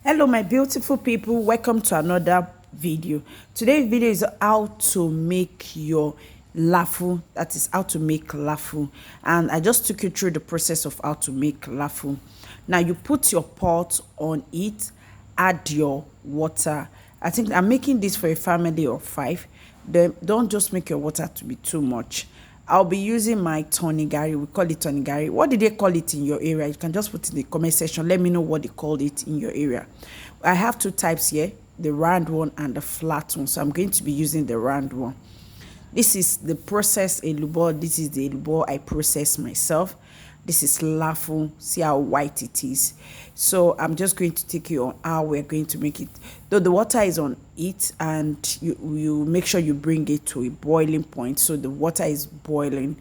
Hello my beautiful people, welcome to another video. Today's video is how to make your lafun, that is how to make lafun, and I just took you through the process of how to make lafun. Now you put your pot on it, add your water. I think I'm making this for a family of 5. Then don't just make your water to be too much. I'll be using my tonigari. We call it tonigari. What did they call it in your area? You can just put in the comment section. Let me know what they called it in your area. I have 2 types here, the round one and the flat one. So I'm going to be using the round one. This is the processed elubo. This is the elubo I process myself. This is lafun. See how white it is. So I'm just going to take you on how we're going to make it. Though the water is on it, and you make sure you bring it to a boiling point. So the water is boiling.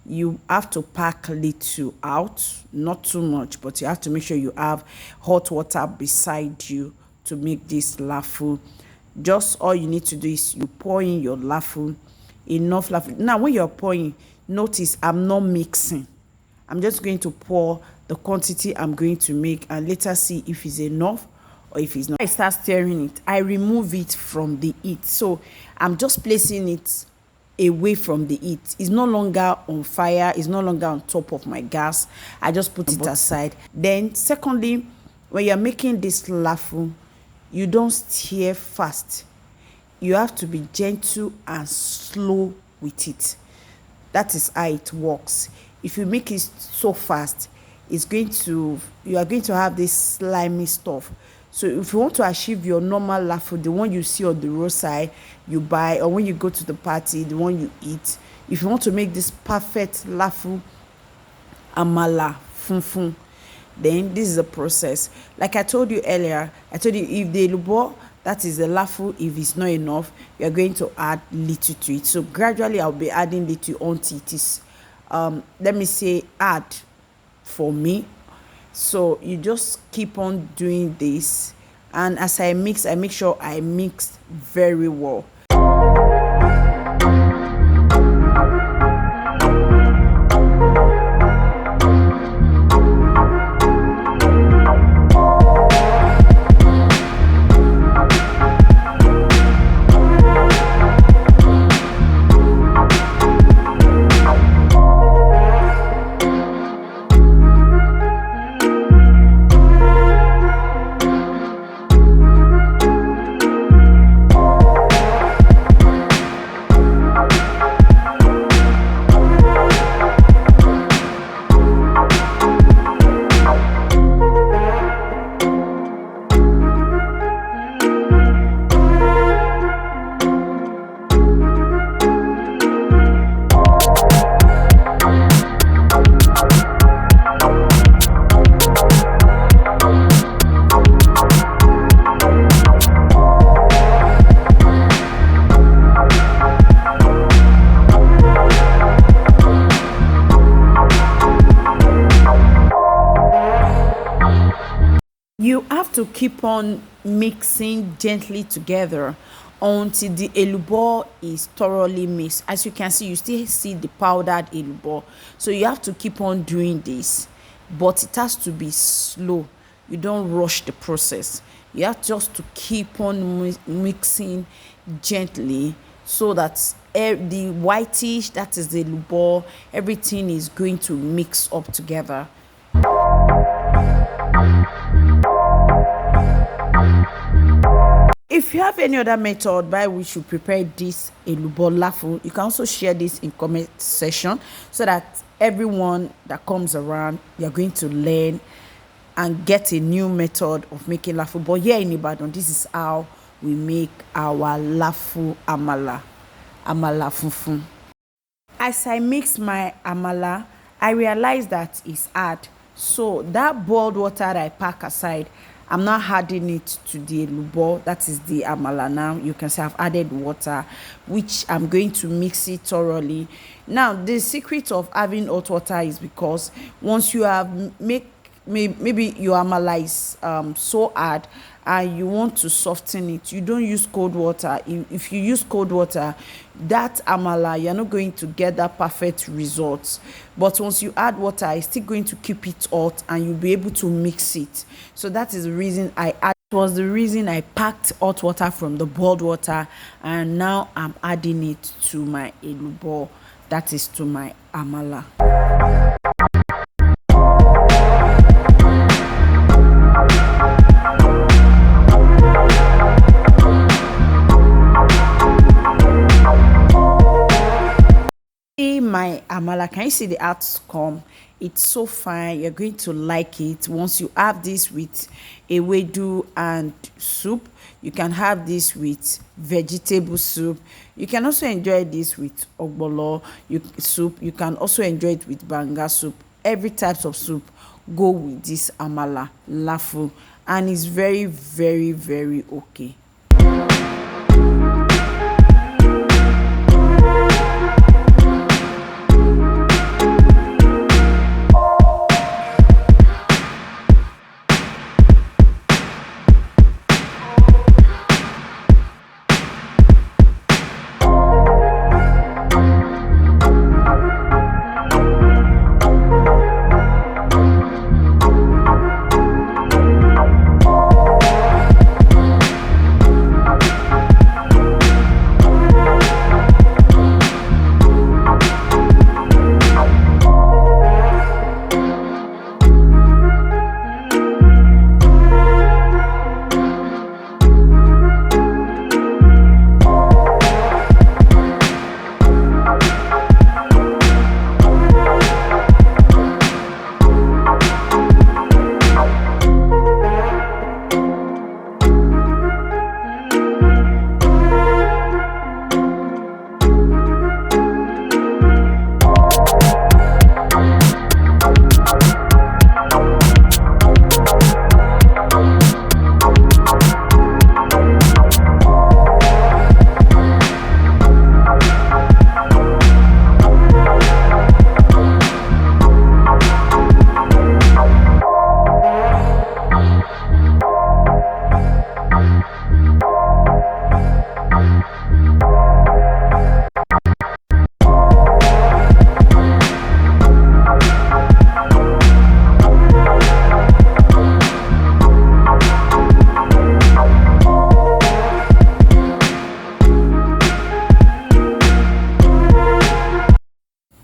You have to pack little out, not too much, but you have to make sure you have hot water beside you to make this lafun. Just all you need to do is you pour in your lafun, enough lafun. Now when you're pouring, notice I'm not mixing. I'm just going to pour the quantity I'm going to make and later see if it's enough or if it's not. I start stirring it. I remove it from the heat. So I'm just placing it away from the heat. It's no longer on fire. It's no longer on top of my gas. I just put it aside. Then secondly, when you're making this lafun, you don't stir fast. You have to be gentle and slow with it. That is how it works. If you make it so fast, you are going to have this slimy stuff. So if you want to achieve your normal lafun, the one you see on the roadside, you buy, or when you go to the party, the one you eat, if you want to make this perfect lafun, amala funfun, then this is the process. Like I told you earlier, I told you if the elubo, that is the lafun, if it's not enough, you are going to add little to it. So gradually I'll be adding little until it is let me say add for me. So you just keep on doing this, and as I mix, I make sure I mix very well. You have to keep on mixing gently together until the elubo is thoroughly mixed. As you can see, you still see the powdered elubo. So you have to keep on doing this, but it has to be slow. You don't rush the process. You have just to keep on mixing gently so that the whitish, that is the elubo, everything is going to mix up together. If you have any other method by which you prepare this elubo lafun, you can also share this in comment section so that everyone that comes around, you're going to learn and get a new method of making lafun. But here in Ibadan, this is how we make our lafun amala funfun. As I mix my amala, I realized that it's hard. So that boiled water that I pack aside, I'm not adding it to the elubo, that is the amala now. You can see I've added water, which I'm going to mix it thoroughly. Now, the secret of having hot water is because once you have maybe your amala is so hard and you want to soften it, you don't use cold water. If you use cold water, that amala, you're not going to get that perfect result. But once you add water, it's still going to keep it hot and you'll be able to mix it. So that is the reason I add Was the reason I packed hot water from the boiled water, and now I'm adding it to my elubo, that is to my amala. My amala, can you see the outcome? It's so fine. You're going to like it. Once you have this with ewedu and soup, you can have this with vegetable soup. You can also enjoy this with ogbolo soup. You can also enjoy it with banga soup. Every types of soup go with this amala lafun, and it's very, very, very okay.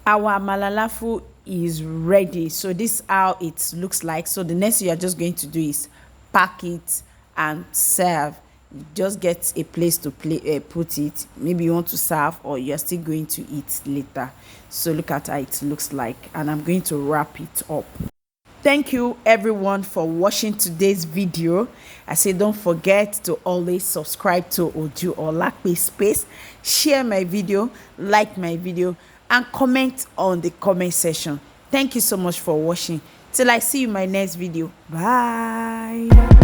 Our amala lafun is ready. So this is how it looks like. So the next thing you are just going to do is pack it and serve. You just get a place to put it. Maybe you want to serve, or you're still going to eat later. So look at how it looks like, and I'm going to wrap it up. Thank you everyone for watching today's video. I say don't forget to always subscribe to Oju Olakpe Space, share my video, like my video, and comment on the comment section. Thank you so much for watching. Till I see you in my next video. Bye.